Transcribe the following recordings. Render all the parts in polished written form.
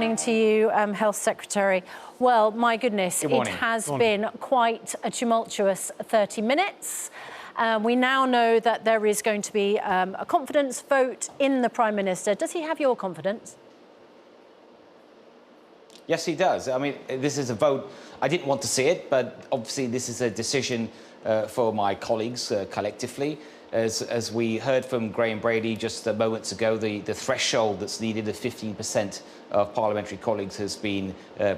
morning to you, Health Secretary. Well, my goodness, it has been quite a tumultuous 30 minutes. We now know that there is going to be a confidence vote in the Prime Minister. Does he have your confidence? Yes, he does. I mean, this is a vote. I didn't want to see it, but obviously this is a decision for my colleagues collectively. As we heard from Graham Brady just moments ago, the threshold that's needed of 15% of parliamentary colleagues has been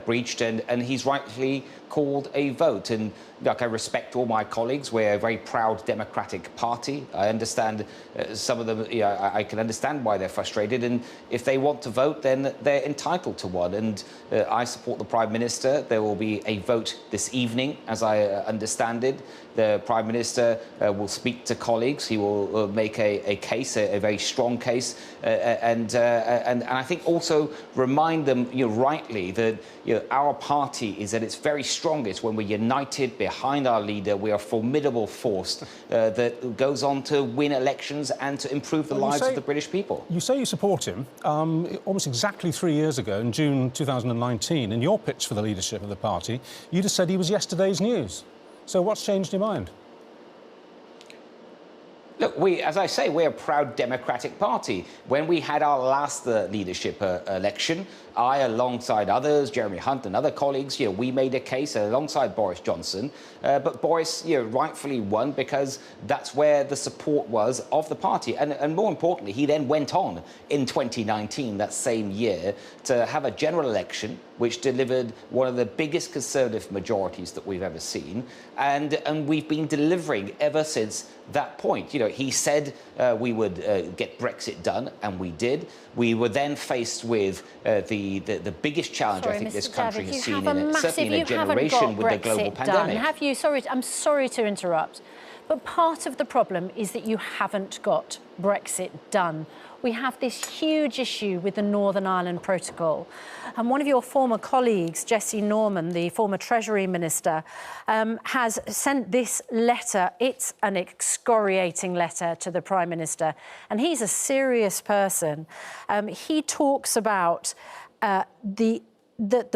breached, and he's rightly called a vote. And like, I respect all my colleagues. We're a very proud democratic party. I understand some of them, I can understand why they're frustrated, and if they want to vote, then they're entitled to one. And I support the Prime Minister. There will be a vote this evening, as I understand it. The Prime Minister will speak to colleagues. He will make a case, a very strong case, and I think also remind them, rightly, that our party is at its very strongest when we're united behind our leader. We are a formidable force that goes on to win elections and to improve the lives of the British people. You say you support him. Almost exactly 3 years ago, in June 2019, in your pitch for the leadership of the party, you just said he was yesterday's news. So what's changed your mind? Look, as I say, we're a proud democratic party. When we had our last leadership election, I, alongside others, Jeremy Hunt and other colleagues, we made a case alongside Boris Johnson. But Boris, rightfully won because that's where the support was of the party. And more importantly, he then went on in 2019, that same year, to have a general election which delivered one of the biggest Conservative majorities that we've ever seen. And we've been delivering ever since that point. He said we would get Brexit done, and we did. We were then faced with the biggest challenge I think this country has seen certainly in a generation with the global pandemic. Have you? Sorry, I'm sorry to interrupt, but part of the problem is that you haven't got Brexit done. We have this huge issue with the Northern Ireland Protocol. And one of your former colleagues, Jessie Norman, the former Treasury Minister, has sent this letter. It's an excoriating letter to the Prime Minister. And he's a serious person. He talks about the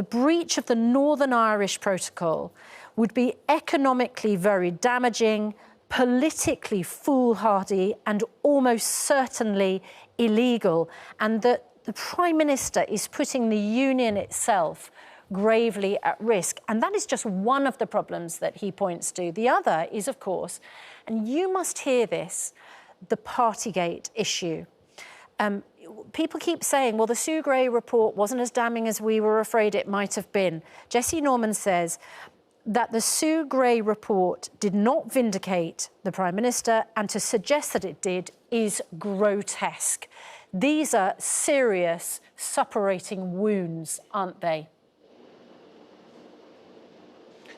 breach of the Northern Irish Protocol would be economically very damaging, politically foolhardy, and almost certainly illegal, and that the Prime Minister is putting the Union itself gravely at risk. And that is just one of the problems that he points to. The other is, of course, and you must hear this, the Partygate issue. People keep saying, well, the Sue Gray report wasn't as damning as we were afraid it might have been. Jessie Norman says that the Sue Gray report did not vindicate the Prime Minister, and to suggest that it did is grotesque. These are serious, suppurating wounds, aren't they?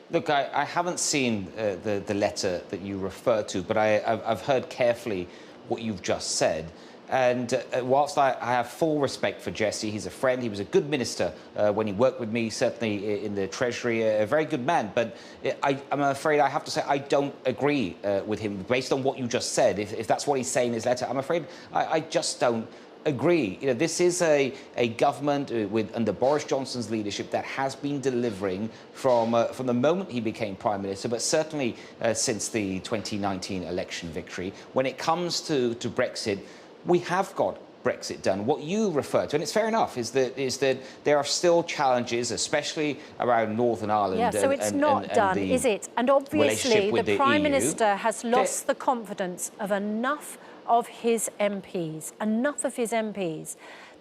Look, I haven't seen the letter that you refer to, but I've heard carefully what you've just said. And whilst I have full respect for Jessie, he's a friend, he was a good minister when he worked with me, certainly in the Treasury, a very good man. But I'm afraid I have to say I don't agree with him based on what you just said. If that's what he's saying in his letter, I'm afraid I just don't agree. This is a government under Boris Johnson's leadership that has been delivering from the moment he became Prime Minister, but certainly since the 2019 election victory. When it comes to Brexit, we have got Brexit done. What you refer to, and it's fair enough, is that there are still challenges, especially around Northern Ireland. Yeah, so it's not done, is it? And obviously the Prime Minister has lost the confidence of enough of his MPs,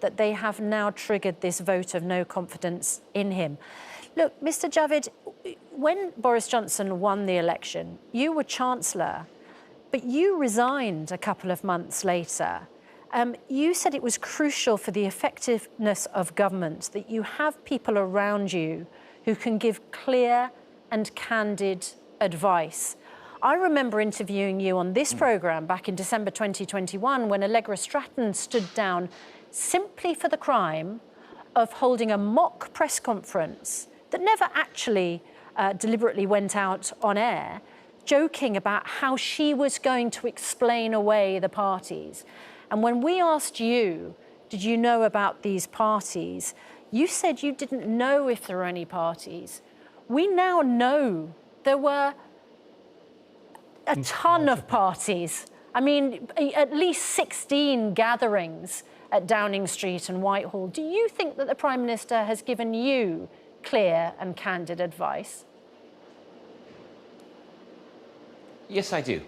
that they have now triggered this vote of no confidence in him. Look, Mr. Javid, when Boris Johnson won the election, you were Chancellor, but you resigned a couple of months later. You said it was crucial for the effectiveness of government that you have people around you who can give clear and candid advice. I remember interviewing you on this programme back in December 2021 when Allegra Stratton stood down simply for the crime of holding a mock press conference that never actually deliberately went out on air, joking about how she was going to explain away the parties. And when we asked you, did you know about these parties, You said you didn't know if there were any parties. We now know there were a ton of parties. I mean, at least 16 gatherings at Downing Street and Whitehall. Do you think that the Prime Minister has given you clear and candid advice? Yes, I do.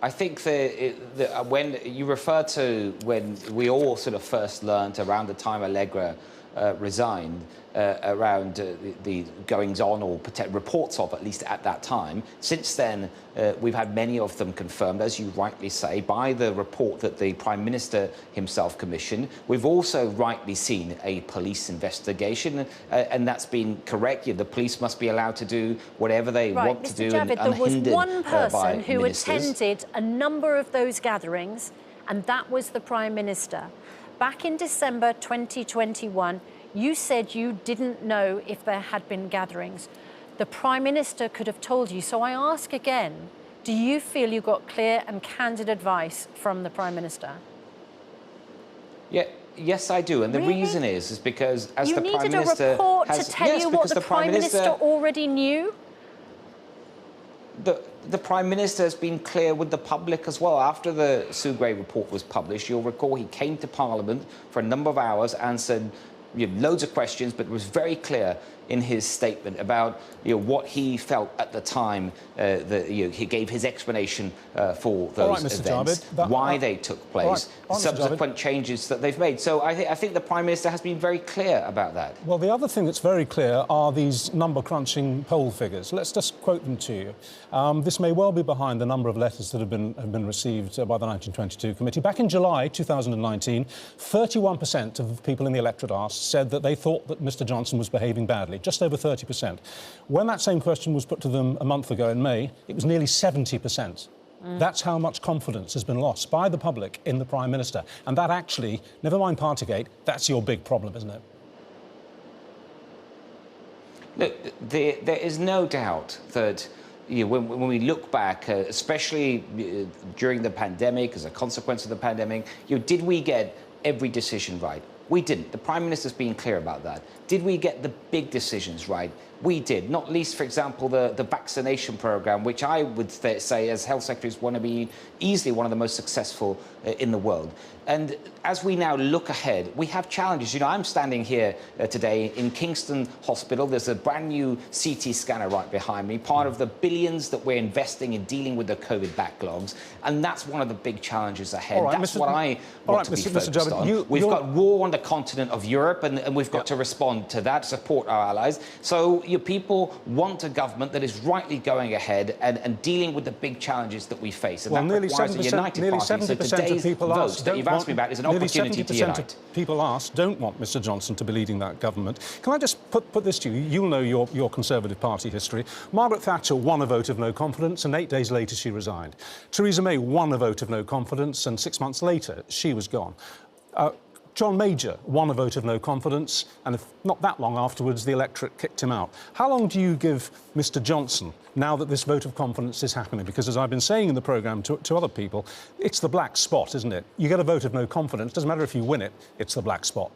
I think that when you refer to when we all sort of first learned around the time Allegra resigned, around the goings-on or reports of, at least at that time. Since then, we've had many of them confirmed, as you rightly say, by the report that the Prime Minister himself commissioned. We've also rightly seen a police investigation, and that's been correct. The police must be allowed to do whatever they want to do, Javid, unhindered there was one person who ministers. attended a number of those gatherings, and that was the Prime Minister. Back in December 2021, you said you didn't know if there had been gatherings. The Prime Minister could have told you. So I ask again, do you feel you got clear and candid advice from the Prime Minister? Yeah, yes, I do. And the reason is because as the Prime Minister You needed a report has, to tell you what the Prime Minister already knew? The Prime Minister has been clear with the public as well. After the Sue Gray report was published, you'll recall he came to Parliament for a number of hours, answered loads of questions, but was very clear in his statement about what he felt at the time. He gave his explanation for those events, why they took place, subsequent changes that they've made. So I think the Prime Minister has been very clear about that. Well, the other thing that's very clear are these number-crunching poll figures. Let's just quote them to you. This may well be behind the number of letters that have been received by the 1922 committee. Back in July 2019, 31% of people in the electorate asked said that they thought that Mr Johnson was behaving badly. Just over 30%. When that same question was put to them a month ago in May, it was nearly 70%. That's how much confidence has been lost by the public in the Prime Minister. And that actually, never mind Partygate, that's your big problem, isn't it? Look, there is no doubt that when we look back, especially during the pandemic, as a consequence of the pandemic, did we get every decision right? We didn't. The Prime Minister's been clear about that. Did we get the big decisions right? We did. Not least, for example, the vaccination programme, which I would say as Health Secretary is going to be easily one of the most successful in the world. And as we now look ahead, we have challenges. I'm standing here today in Kingston Hospital. There's a brand new CT scanner right behind me, part of the billions that we're investing in dealing with the COVID backlogs. And that's one of the big challenges ahead. That's what I want to be focused on. We've got war on the continent of Europe, and we've got to respond to that, support our allies. So people want a government that is rightly going ahead and dealing with the big challenges that we face. And that requires a united party. So today's vote that you've asked me about is an opportunity to unite. 70% of people asked don't want Mr Johnson to be leading that government. Can I just put this to you? You'll know your Conservative Party history. Margaret Thatcher won a vote of no confidence, and 8 days later she resigned. Theresa May won a vote of no confidence, and 6 months later she was gone. John Major won a vote of no confidence, and not that long afterwards, the electorate kicked him out. How long do you give Mr Johnson now that this vote of confidence is happening? Because as I've been saying in the programme to other people, it's the black spot, isn't it? You get a vote of no confidence, doesn't matter if you win it, it's the black spot.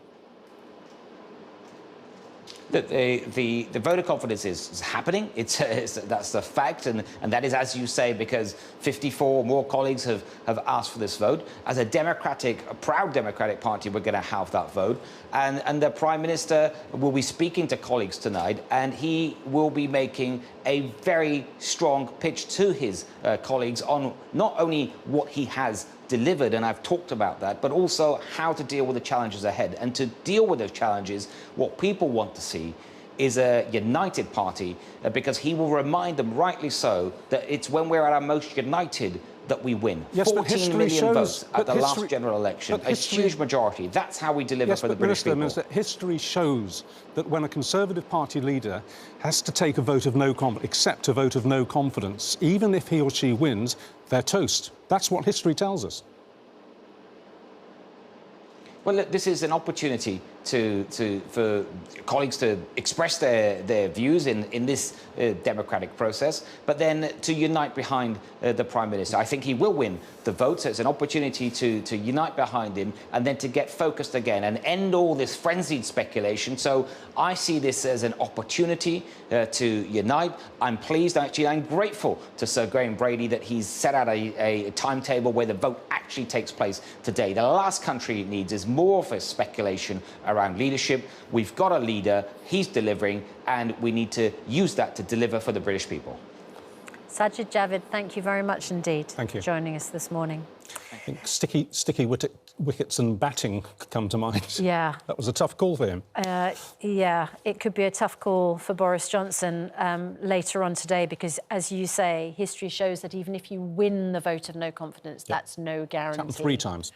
The vote of confidence is happening. That's the fact, and that is, as you say, because 54 more colleagues have asked for this vote. As a proud Democratic Party, we're going to have that vote, and the Prime Minister will be speaking to colleagues tonight, and he will be making a very strong pitch to his colleagues on not only what he has delivered, and I've talked about that, but also how to deal with the challenges ahead. And to deal with those challenges, what people want to see is a united party, because he will remind them, rightly so, that it's when we're at our most united that we win. Yes, 14 million votes at the last general election, a huge majority. That's how we deliver for the British people. Minister, history shows that when a Conservative Party leader has to take a vote of no confidence, accept a vote of no confidence, even if he or she wins, they're toast. That's what history tells us. Well, look, this is an opportunity for colleagues to express their views in this democratic process, but then to unite behind the Prime Minister. I think he will win the vote, so it's an opportunity to unite behind him and then to get focused again and end all this frenzied speculation. So I see this as an opportunity to unite. I'm pleased, actually, I'm grateful to Sir Graham Brady that he's set out a timetable where the vote actually takes place today. The last country it needs is more of a speculation around leadership. We've got a leader, he's delivering, and we need to use that to deliver for the British people. Sajid Javid, thank you very much indeed for joining us this morning. I think sticky wickets and batting come to mind. Yeah. That was a tough call for him. Yeah, it could be a tough call for Boris Johnson later on today because, as you say, history shows that even if you win the vote of no confidence, that's no guarantee. It's happened 3 times.